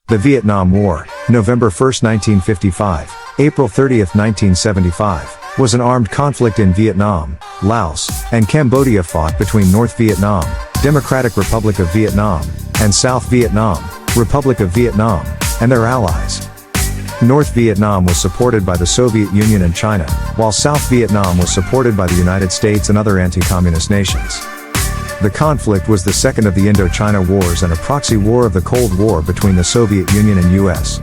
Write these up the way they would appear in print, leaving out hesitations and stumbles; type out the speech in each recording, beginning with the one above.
The Vietnam War, November 1, 1955, April 30, 1975, was an armed conflict in Vietnam, Laos, and Cambodia fought between North Vietnam, Democratic Republic of Vietnam, and South Vietnam, Republic of Vietnam, and their allies. North Vietnam was supported by the Soviet Union and China, while South Vietnam was supported by the United States and other anti-communist nations. The conflict was the second of the Indochina Wars and a proxy war of the Cold War between the Soviet Union and U.S.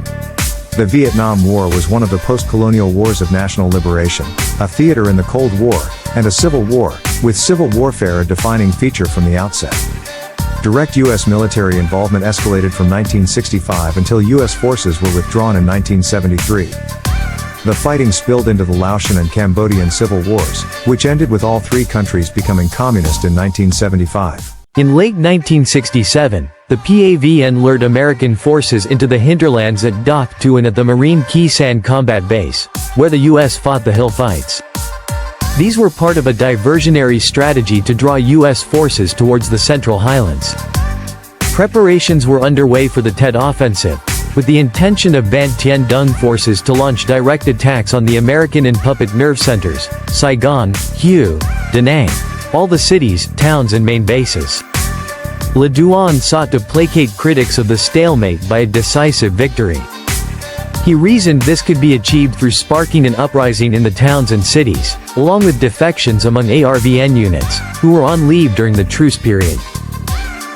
The Vietnam War was one of the post-colonial wars of national liberation, a theater in the Cold War, and a civil war, with civil warfare a defining feature from the outset. Direct U.S. military involvement escalated from 1965 until U.S. forces were withdrawn in 1973. The fighting spilled into the Laotian and Cambodian civil wars, which ended with all three countries becoming communist in 1975. In late 1967, the PAVN lured American forces into the hinterlands at Doc 2 and at the Marine Key Sand Combat Base, where the U.S. fought the hill fights. These were part of a diversionary strategy to draw U.S. forces towards the Central Highlands. Preparations were underway for the Tet Offensive, with the intention of Ban Tien Dung forces to launch direct attacks on the American and puppet nerve centers, Saigon, Hue, Da Nang, all the cities, towns and main bases. Le Duan sought to placate critics of the stalemate by a decisive victory. He reasoned this could be achieved through sparking an uprising in the towns and cities, along with defections among ARVN units, who were on leave during the truce period.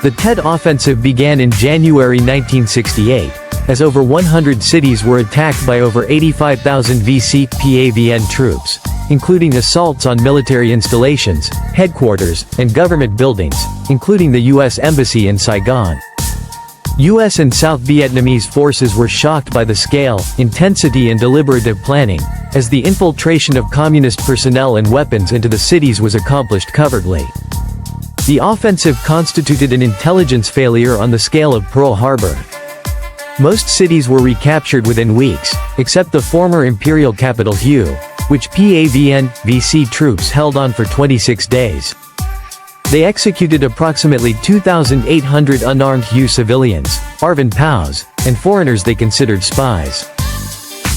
The Tet Offensive began in January 1968, as over 100 cities were attacked by over 85,000 VC PAVN troops, including assaults on military installations, headquarters, and government buildings, including the U.S. Embassy in Saigon. U.S. and South Vietnamese forces were shocked by the scale, intensity and deliberative planning, as the infiltration of communist personnel and weapons into the cities was accomplished covertly. The offensive constituted an intelligence failure on the scale of Pearl Harbor. Most cities were recaptured within weeks, except the former imperial capital Hue, which PAVN-VC troops held on for 26 days. They executed approximately 2,800 unarmed Hue civilians, ARVN POWs, and foreigners they considered spies.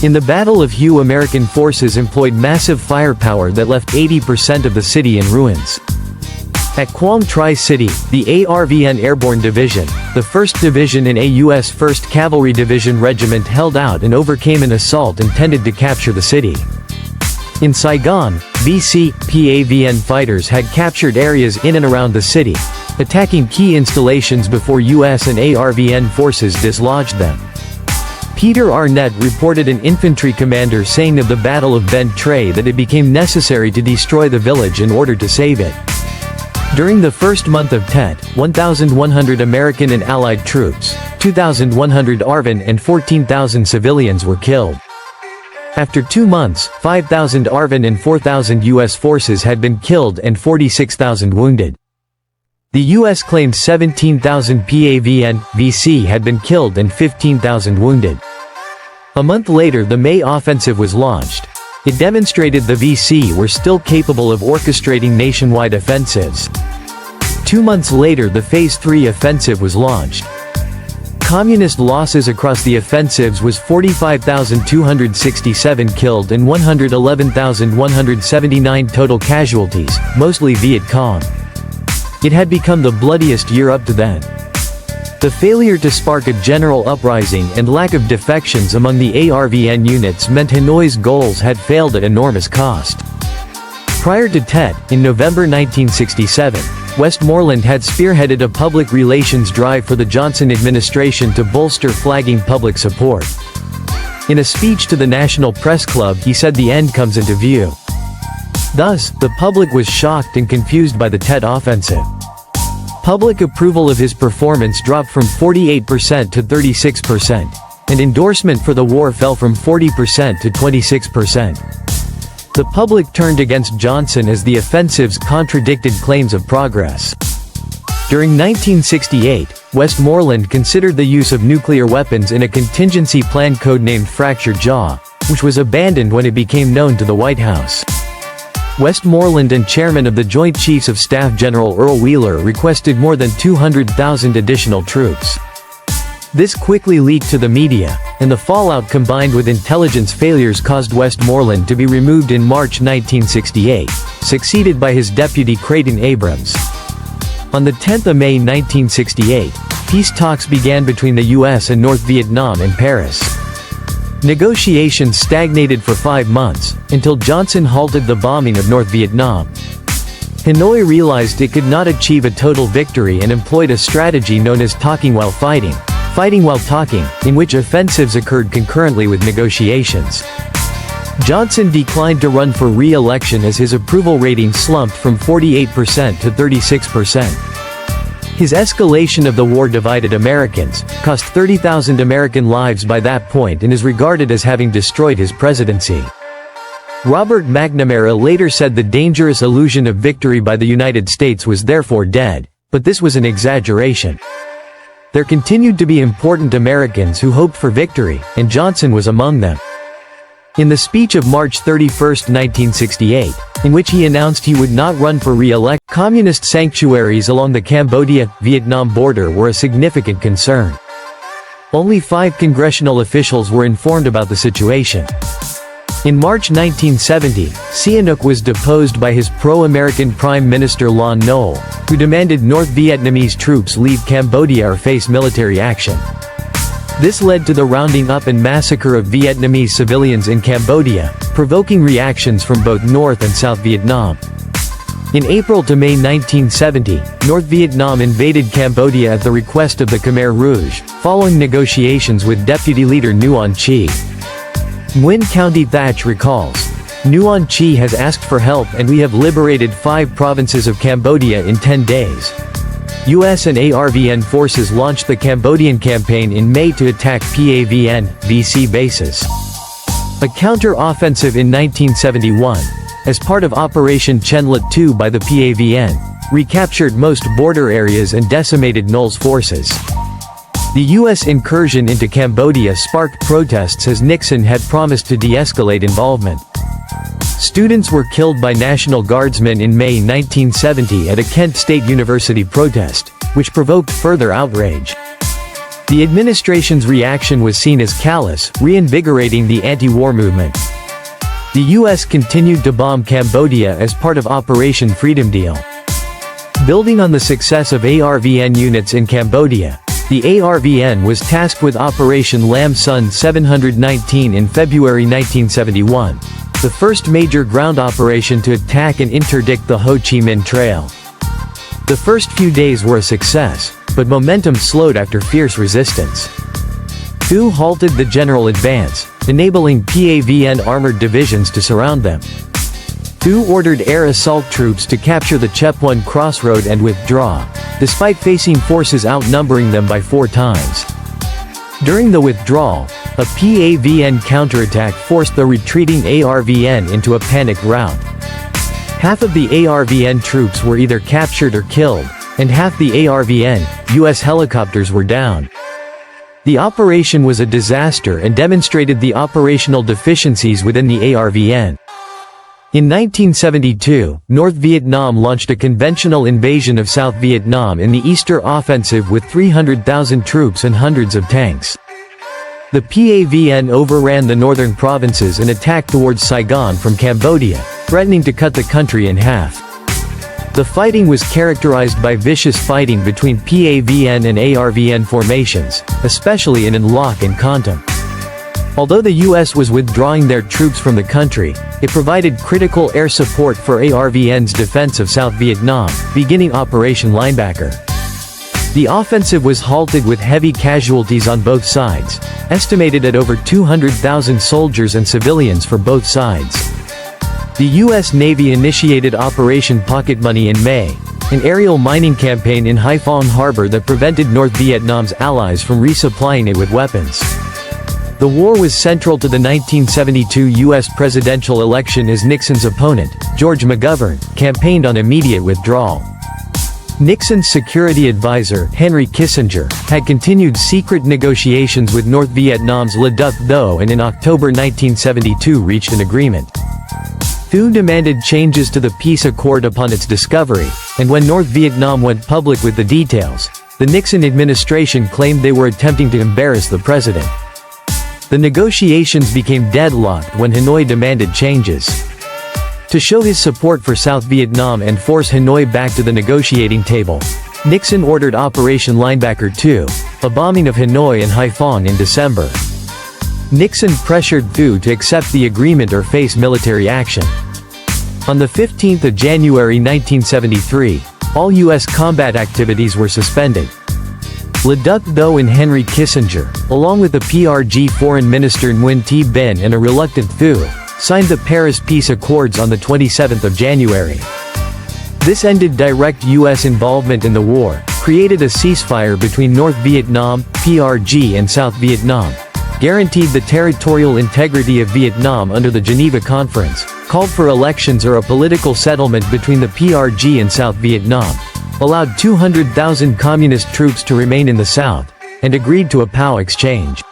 In the Battle of Hue, American forces employed massive firepower that left 80% of the city in ruins. At Quang Tri City, the ARVN Airborne Division, the 1st Division in a U.S. 1st Cavalry Division regiment, held out and overcame an assault intended to capture the city. In Saigon, VC PAVN fighters had captured areas in and around the city, attacking key installations before U.S. and ARVN forces dislodged them. Peter Arnett reported an infantry commander saying of the Battle of Ben Tre that it became necessary to destroy the village in order to save it. During the first month of Tet, 1,100 American and Allied troops, 2,100 ARVN and 14,000 civilians were killed. After 2 months, 5,000 ARVN and 4,000 U.S. forces had been killed and 46,000 wounded. The U.S. claimed 17,000 PAVN-VC had been killed and 15,000 wounded. A month later, the May Offensive was launched. It demonstrated the VC were still capable of orchestrating nationwide offensives. 2 months later, the Phase 3 offensive was launched. Communist losses across the offensives was 45,267 killed and 111,179 total casualties, mostly Viet Cong. It had become the bloodiest year up to then. The failure to spark a general uprising and lack of defections among the ARVN units meant Hanoi's goals had failed at enormous cost. Prior to Tet, in November 1967, Westmoreland had spearheaded a public relations drive for the Johnson administration to bolster flagging public support. In a speech to the National Press Club, he said the end comes into view. Thus, the public was shocked and confused by the Tet Offensive. Public approval of his performance dropped from 48% to 36%, and endorsement for the war fell from 40% to 26%. The public turned against Johnson as the offensives contradicted claims of progress. During 1968, Westmoreland considered the use of nuclear weapons in a contingency plan codenamed Fractured Jaw, which was abandoned when it became known to the White House. Westmoreland and Chairman of the Joint Chiefs of Staff General Earl Wheeler requested more than 200,000 additional troops. This quickly leaked to the media, and the fallout combined with intelligence failures caused Westmoreland to be removed in March 1968, succeeded by his deputy Creighton Abrams. On the 10th of May 1968, peace talks began between the U.S. and North Vietnam in Paris. Negotiations stagnated for 5 months, until Johnson halted the bombing of North Vietnam. Hanoi realized it could not achieve a total victory and employed a strategy known as talking while fighting while talking, in which offensives occurred concurrently with negotiations. Johnson declined to run for re-election as his approval rating slumped from 48% to 36%. His escalation of the war divided Americans, cost 30,000 American lives by that point, and is regarded as having destroyed his presidency. Robert McNamara later said the dangerous illusion of victory by the United States was therefore dead, but this was an exaggeration. There continued to be important Americans who hoped for victory, and Johnson was among them. In the speech of March 31, 1968, in which he announced he would not run for re-election, communist sanctuaries along the Cambodia-Vietnam border were a significant concern. Only 5 congressional officials were informed about the situation. In March 1970, Sihanouk was deposed by his pro-American Prime Minister Lon Nol, who demanded North Vietnamese troops leave Cambodia or face military action. This led to the rounding up and massacre of Vietnamese civilians in Cambodia, provoking reactions from both North and South Vietnam. In April to May 1970, North Vietnam invaded Cambodia at the request of the Khmer Rouge, following negotiations with Deputy Leader Nguyen Chi. Nguyen County Thatch recalls, "Nguyen Chi has asked for help and we have liberated 5 provinces of Cambodia in 10 days." US and ARVN forces launched the Cambodian campaign in May to attack PAVN-VC bases. A counter-offensive in 1971, as part of Operation Chenlet II by the PAVN, recaptured most border areas and decimated Nol's forces. The U.S. incursion into Cambodia sparked protests as Nixon had promised to de-escalate involvement. Students were killed by National Guardsmen in May 1970 at a Kent State University protest, which provoked further outrage. The administration's reaction was seen as callous, reinvigorating the anti-war movement. The U.S. continued to bomb Cambodia as part of Operation Freedom Deal. Building on the success of ARVN units in Cambodia, the ARVN was tasked with Operation Lam Son 719 in February 1971, the first major ground operation to attack and interdict the Ho Chi Minh Trail. The first few days were a success, but momentum slowed after fierce resistance. Thu halted the general advance, enabling PAVN armored divisions to surround them. Thu ordered air assault troops to capture the Chep-1 crossroad and withdraw, despite facing forces outnumbering them by 4 times. During the withdrawal, a PAVN counterattack forced the retreating ARVN into a panicked rout. Half of the ARVN troops were either captured or killed, and half the ARVN, U.S. helicopters were down. The operation was a disaster and demonstrated the operational deficiencies within the ARVN. In 1972, North Vietnam launched a conventional invasion of South Vietnam in the Easter Offensive with 300,000 troops and hundreds of tanks. The PAVN overran the northern provinces and attacked towards Saigon from Cambodia, threatening to cut the country in half. The fighting was characterized by vicious fighting between PAVN and ARVN formations, especially in An Loc and Kontum. Although the U.S. was withdrawing their troops from the country, it provided critical air support for ARVN's defense of South Vietnam, beginning Operation Linebacker. The offensive was halted with heavy casualties on both sides, estimated at over 200,000 soldiers and civilians for both sides. The U.S. Navy initiated Operation Pocket Money in May, an aerial mining campaign in Haiphong Harbor that prevented North Vietnam's allies from resupplying it with weapons. The war was central to the 1972 U.S. presidential election as Nixon's opponent, George McGovern, campaigned on immediate withdrawal. Nixon's security advisor, Henry Kissinger, had continued secret negotiations with North Vietnam's Le Duc Tho and in October 1972 reached an agreement. Thu demanded changes to the peace accord upon its discovery, and when North Vietnam went public with the details, the Nixon administration claimed they were attempting to embarrass the president. The negotiations became deadlocked when Hanoi demanded changes. To show his support for South Vietnam and force Hanoi back to the negotiating table, Nixon ordered Operation Linebacker 2, a bombing of Hanoi and Haiphong in December. Nixon pressured Thieu to accept the agreement or face military action. On the 15th of January 1973, all U.S. combat activities were suspended. Le Duc Tho and Henry Kissinger, along with the PRG Foreign Minister Nguyen Thi Binh and a reluctant Thieu, signed the Paris Peace Accords on the 27th of January. This ended direct U.S. involvement in the war, created a ceasefire between North Vietnam, PRG and South Vietnam, guaranteed the territorial integrity of Vietnam under the Geneva Conference, called for elections or a political settlement between the PRG and South Vietnam, allowed 200,000 communist troops to remain in the South, and agreed to a POW exchange.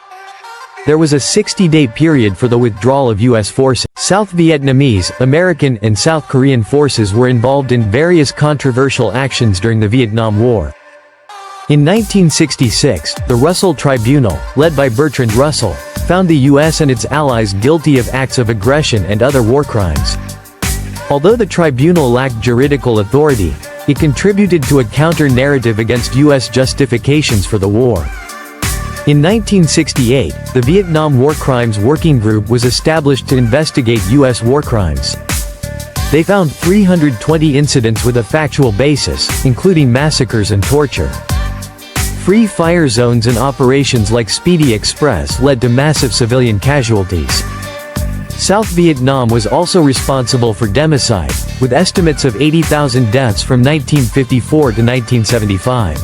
There was a 60-day period for the withdrawal of U.S. forces. South Vietnamese, American, and South Korean forces were involved in various controversial actions during the Vietnam War. In 1966, the Russell Tribunal, led by Bertrand Russell, found the U.S. and its allies guilty of acts of aggression and other war crimes. Although the tribunal lacked juridical authority, it contributed to a counter-narrative against U.S. justifications for the war. In 1968, the Vietnam War Crimes Working Group was established to investigate U.S. war crimes. They found 320 incidents with a factual basis, including massacres and torture. Free fire zones and operations like Speedy Express led to massive civilian casualties. South Vietnam was also responsible for democide, with estimates of 80,000 deaths from 1954 to 1975.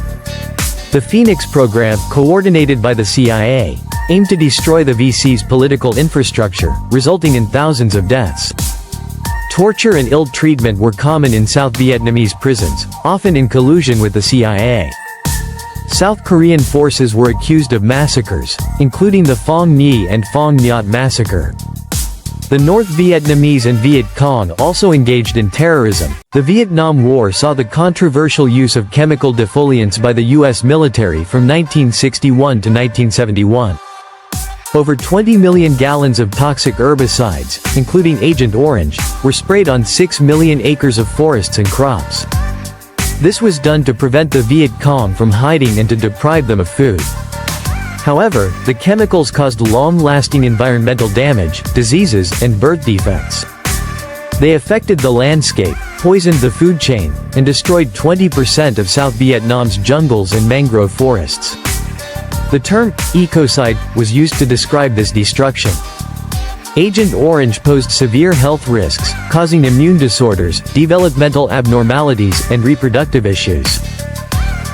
The Phoenix program, coordinated by the CIA, aimed to destroy the VC's political infrastructure, resulting in thousands of deaths. Torture and ill treatment were common in South Vietnamese prisons, often in collusion with the CIA. South Korean forces were accused of massacres, including the Phong Nhi and Phong Nhot massacre. The North Vietnamese and Viet Cong also engaged in terrorism. The Vietnam War saw the controversial use of chemical defoliants by the U.S. military from 1961 to 1971. Over 20 million gallons of toxic herbicides, including Agent Orange, were sprayed on 6 million acres of forests and crops. This was done to prevent the Viet Cong from hiding and to deprive them of food. However, the chemicals caused long-lasting environmental damage, diseases, and birth defects. They affected the landscape, poisoned the food chain, and destroyed 20% of South Vietnam's jungles and mangrove forests. The term ecocide was used to describe this destruction. Agent Orange posed severe health risks, causing immune disorders, developmental abnormalities, and reproductive issues.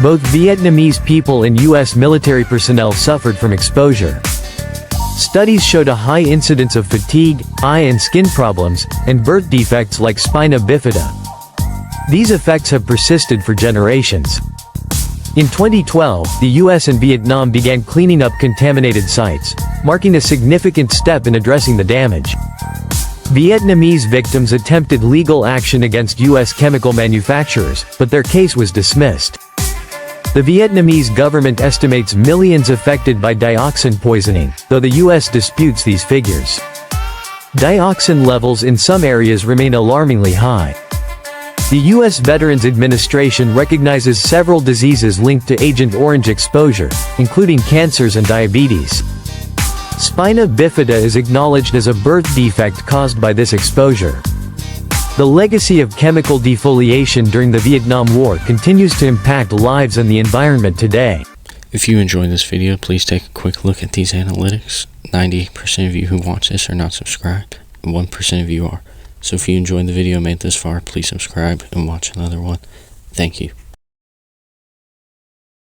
Both Vietnamese people and U.S. military personnel suffered from exposure. Studies showed a high incidence of fatigue, eye and skin problems, and birth defects like spina bifida. These effects have persisted for generations. In 2012, the U.S. and Vietnam began cleaning up contaminated sites, marking a significant step in addressing the damage. Vietnamese victims attempted legal action against U.S. chemical manufacturers, but their case was dismissed. The Vietnamese government estimates millions affected by dioxin poisoning, though the U.S. disputes these figures. Dioxin levels in some areas remain alarmingly high. The U.S. Veterans Administration recognizes several diseases linked to Agent Orange exposure, including cancers and diabetes. Spina bifida is acknowledged as a birth defect caused by this exposure. The legacy of chemical defoliation during the Vietnam War continues to impact lives and the environment today. If you enjoyed this video, please take a quick look at these analytics. 90% of you who watch this are not subscribed, and 1% of you are. So if you enjoyed the video and made this far, please subscribe and watch another one. Thank you.